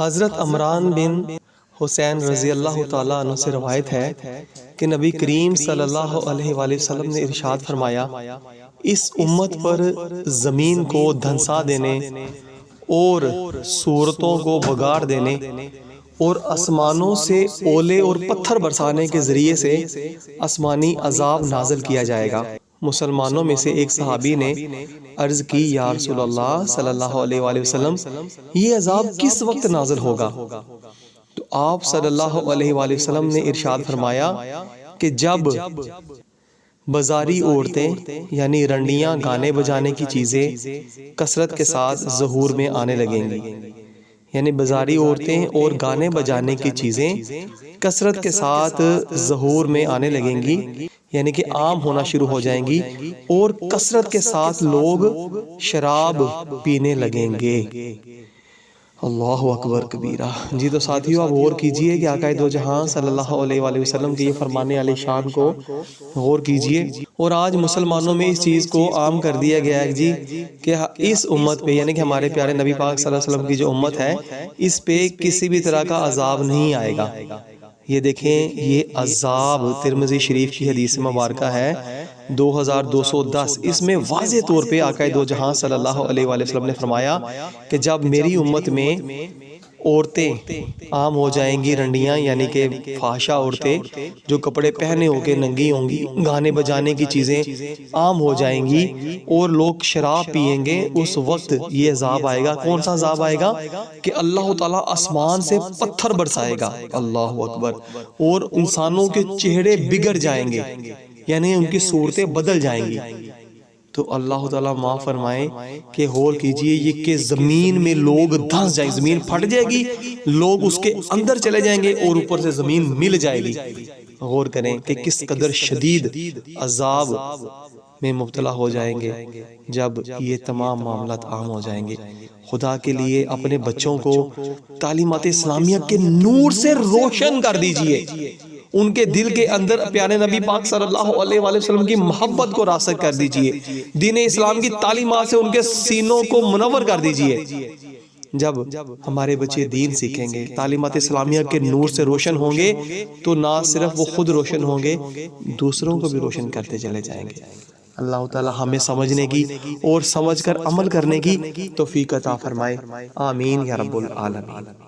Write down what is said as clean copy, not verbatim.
حضرت عمران بن حسین رضی اللہ تعالیٰ عنہ سے روایت ہے کہ نبی کریم صلی اللہ علیہ وآلہ وسلم نے ارشاد فرمایا، اس امت پر زمین کو دھنسا دینے اور صورتوں کو بگاڑ دینے اور آسمانوں سے اولے اور پتھر برسانے کے ذریعے سے آسمانی عذاب نازل کیا جائے گا۔ مسلمانوں میں سے ایک صحابی نے عرض کی، یا رسول اللہ صلی اللہ علیہ وآلہ وسلم، یہ عذاب کس وقت نازل ہوگا؟ تو آپ صلی اللہ علیہ وآلہ وسلم نے ارشاد فرمایا کہ جب بازاری عورتیں یعنی رنڈیاں گانے بجانے کی چیزیں کثرت کے ساتھ ظہور میں آنے لگیں گی، یعنی بازاری عورتیں اور گانے بجانے کی چیزیں کثرت کے ساتھ ظہور میں آنے لگیں گی، یعنی کہ عام ہونا شروع ہو جائیں گی، اور کثرت کے ساتھ لوگ شراب پینے لگیں گے۔ اللہ اکبر کبیرہ۔ جی تو ساتھیو، آپ غور کیجئے کہ آقا دو جہاں صلی اللہ علیہ وآلہ وسلم کے یہ فرمانے علی شان کو غور کیجئے۔ اور آج مسلمانوں میں اس چیز کو عام کر دیا گیا ہے جی کہ اس امت پہ، یعنی کہ ہمارے پیارے نبی پاک صلی اللہ علیہ وسلم کی جو امت ہے، اس پہ کسی بھی طرح کا عذاب نہیں آئے گا۔ یہ دیکھیں، یہ عذاب ترمذی شریف کی حدیث مبارکہ ہے 2210۔ اس میں واضح طور پہ آقا دو جہاں صلی اللہ علیہ وآلہ وسلم نے فرمایا کہ جب میری امت میں عورتیں عام ہو جائیں گی، رنڈیاں یعنی کہ فحشہ عورتیں جو کپڑے پہنے ہو کے ننگی ہوں گی، گانے بجانے کی چیزیں عام ہو جائیں گی اور لوگ شراب پیئیں گے، اس وقت یہ عذاب آئے گا۔ کون سا عذاب آئے گا؟ کہ اللہ تعالیٰ آسمان سے پتھر برسائے گا، اللہ اکبر، اور انسانوں کے چہرے بگڑ جائیں گے، یعنی ان کی صورتیں بدل جائیں گی۔ تو اللہ تعالیٰ معاف فرمائے کہ غور کیجئے، یہ کہ زمین میں لوگ دھنس جائیں، زمین پھٹ جائے گی، لوگ اس کے اندر چلے جائیں گے اور اوپر سے زمین مل جائے گی۔ غور کریں کہ کس قدر شدید عذاب میں مبتلا ہو جائیں گے جب یہ تمام معاملات عام ہو جائیں گے۔ خدا کے لیے اپنے بچوں کو تعلیمات اسلامیہ کے نور سے روشن کر دیجئے، ان کے دل کے اندر پیارے نبی پاک صلی اللہ علیہ وآلہ وسلم کی محبت کو راسخ کر دیجئے، دین اسلام کی تعلیمات سے ان کے سینوں کو منور کر دیجئے۔ جب ہمارے بچے دین سیکھیں گے، تعلیمات اسلامیہ کے نور سے روشن ہوں گے، تو نہ صرف وہ خود روشن ہوں گے، دوسروں کو بھی روشن کرتے چلے جائیں گے۔ اللہ تعالی ہمیں سمجھنے کی اور سمجھ کر عمل کرنے کی توفیق عطا فرمائے، آمین یا رب العالمین۔